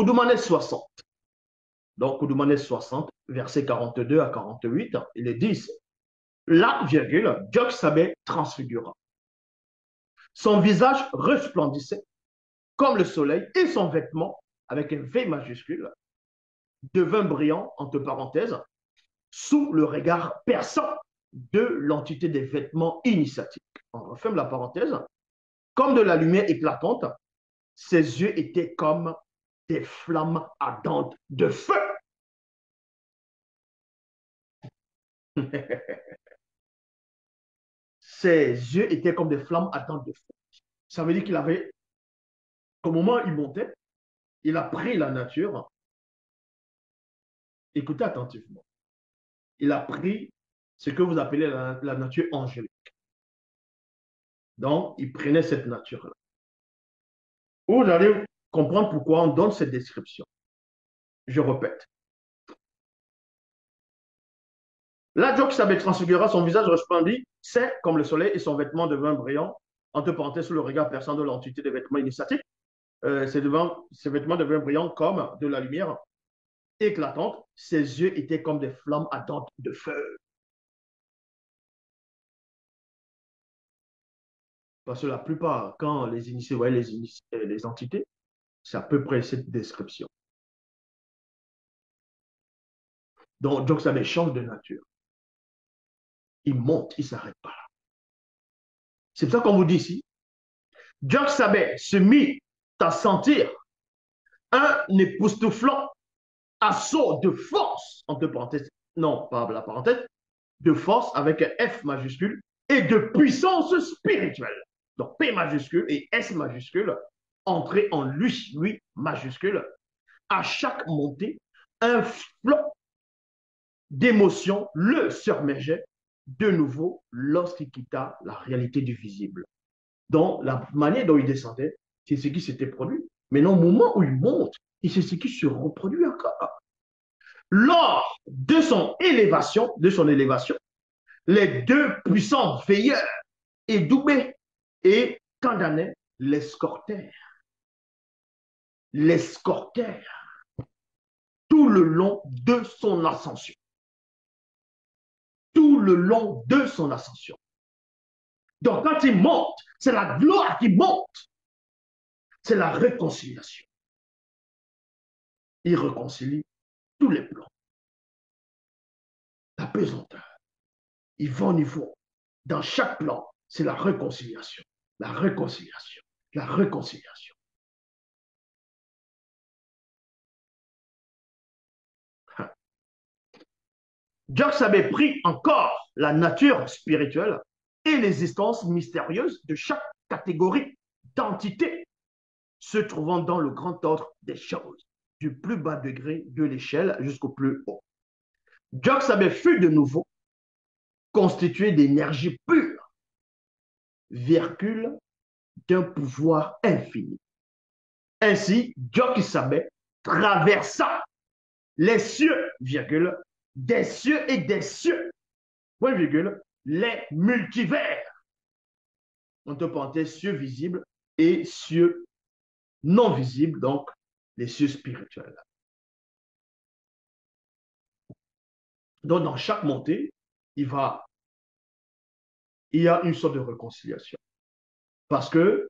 Koudoumane 60. Donc, Koudoumane 60, verset 42 à 48, il est dit, là, virgule, Djoksabé transfigura. Son visage resplendissait comme le soleil et son vêtement, avec un V majuscule, devint brillant, entre parenthèses, sous le regard perçant de l'entité des vêtements initiatiques. On referme la parenthèse. Comme de la lumière éclatante, ses yeux étaient comme des flammes ardentes de feu. Ses yeux étaient comme des flammes ardentes de feu. Ça veut dire qu'il avait, au moment où il montait, il a pris la nature. Écoutez attentivement. Il a pris ce que vous appelez la nature angélique. Donc, il prenait cette nature-là. Vous allez comprendre pourquoi on donne cette description. Je répète. Là, Job s'avait transfigura, son visage resplendit, c'est comme le soleil et son vêtement devint brillant, entre parenthèses sous le regard perçant de l'entité des vêtements initiatiques. Ses vêtements deviennent brillants comme de la lumière éclatante. Ses yeux étaient comme des flammes ardentes de feu. Parce que la plupart, quand les initiés voyaient les entités, c'est à peu près cette description. Donc, Job change de nature. Il monte, il ne s'arrête pas. C'est pour ça qu'on vous dit ici, Job se mit à sentir un époustouflant assaut de force, entre parenthèses, non, pas la parenthèse, de force avec un F majuscule et de puissance spirituelle. Donc P majuscule et S majuscule, entrer en lui majuscule. À chaque montée, un flot d'émotion le submergeait de nouveau lorsqu'il quitta la réalité du visible. Donc la manière dont il descendait, c'est ce qui s'était produit. Mais au moment où il monte, c'est ce qui se reproduit encore. Lors de son élévation, les deux puissants veilleurs et Doubé et Candanet l'escortèrent tout le long de son ascension. Tout le long de son ascension. Donc quand il monte, c'est la gloire qui monte. C'est la réconciliation. Il réconcilie tous les plans. La pesanteur. Il va au niveau. Dans chaque plan, c'est la réconciliation. La réconciliation. La réconciliation. Job avait pris encore la nature spirituelle et l'existence mystérieuse de chaque catégorie d'entité se trouvant dans le grand ordre des choses, du plus bas degré de l'échelle jusqu'au plus haut. Job fut de nouveau constitué d'énergie pure, véhicule d'un pouvoir infini. Ainsi, Job traversa les cieux, virgule, des cieux et des cieux, point virgule, les multivers. Entre parenthèses, cieux visibles et cieux non visibles, donc les cieux spirituels. Donc, dans chaque montée, il y a une sorte de réconciliation. Parce que,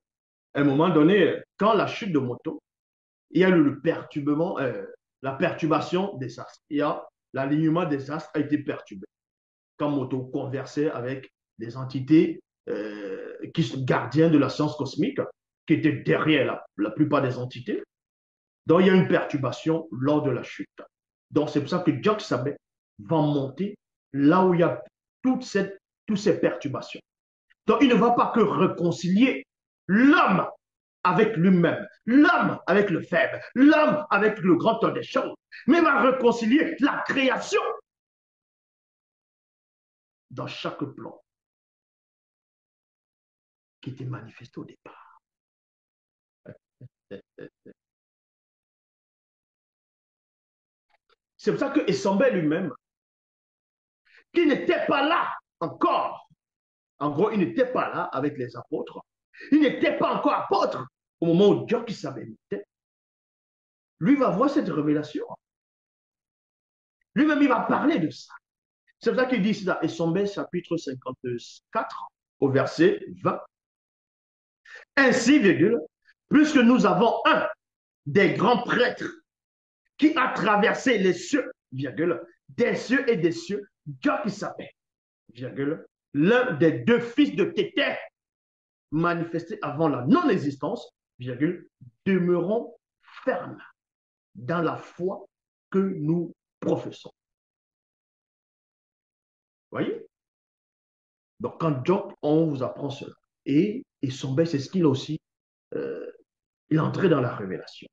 à un moment donné, quand la chute de moto, il y a la perturbation des astres. L'alignement des astres a été perturbé. Quand moto conversait avec des entités qui sont gardiens de la science cosmique, qui étaient derrière la plupart des entités. Donc, il y a une perturbation lors de la chute. Donc, c'est pour ça que Job va monter là où il y a toutes ces perturbations. Donc, il ne va pas que réconcilier l'homme avec lui-même, l'homme avec le faible, l'homme avec le grand temps des choses, mais il va réconcilier la création dans chaque plan qui était manifesté au départ. C'est pour ça que Essambé lui-même, qui n'était pas là encore, en gros, il n'était pas là avec les apôtres, il n'était pas encore apôtre au moment où Dieu qui savait monter. lui va voir cette révélation. Lui-même, il va parler de ça. C'est pour ça qu'il dit ça. Et Sombel, chapitre 54, au verset 20. Ainsi, virgule, puisque nous avons un des grands prêtres qui a traversé les cieux, virgule, des cieux et des cieux, Dieu qui s'appelle, virgule, l'un des deux fils de Kéter, manifesté avant la non-existence, virgule, demeurons fermes dans la foi que nous professons. Voyez? Donc, quand Job, on vous apprend cela. Et son bel, c'est ce qu'il a aussi, il est entré dans la révélation.